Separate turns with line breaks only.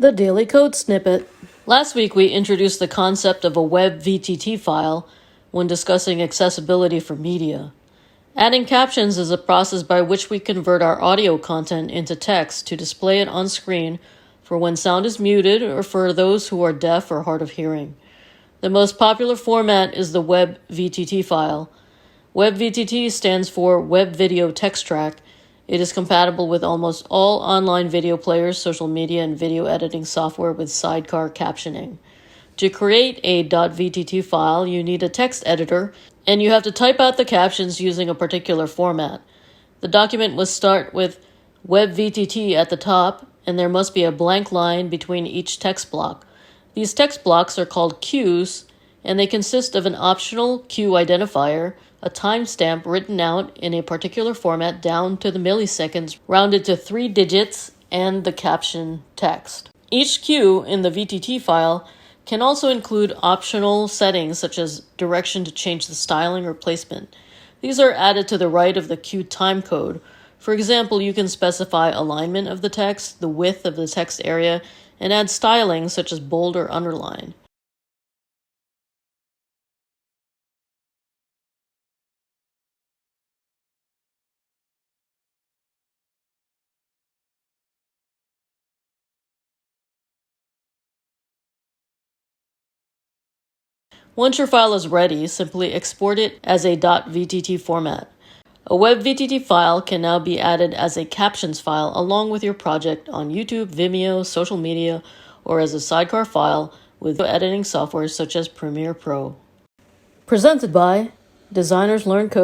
The Daily Code Snippet. Last week we introduced the concept of a WebVTT file when discussing accessibility for media. Adding captions is a process by which we convert our audio content into text to display it on screen for when sound is muted or for those who are deaf or hard of hearing. The most popular format is the WebVTT file. WebVTT stands for Web Video Text Track. It is compatible with almost all online video players, social media, and video editing software with sidecar captioning. To create a .vtt file, you need a text editor, and you have to type out the captions using a particular format. The document must start with WebVTT at the top, and there must be a blank line between each text block. These text blocks are called cues, and they consist of an optional cue identifier, a timestamp written out in a particular format down to the milliseconds, rounded to 3 digits, and the caption text. Each cue in the VTT file can also include optional settings such as direction to change the styling or placement. These are added to the right of the cue timecode. For example, you can specify alignment of the text, the width of the text area, and add styling such as bold or underline. Once your file is ready, simply export it as a .vtt format. A WebVTT file can now be added as a captions file along with your project on YouTube, Vimeo, social media, or as a sidecar file with editing software such as Premiere Pro. Presented by Designers Learn Code.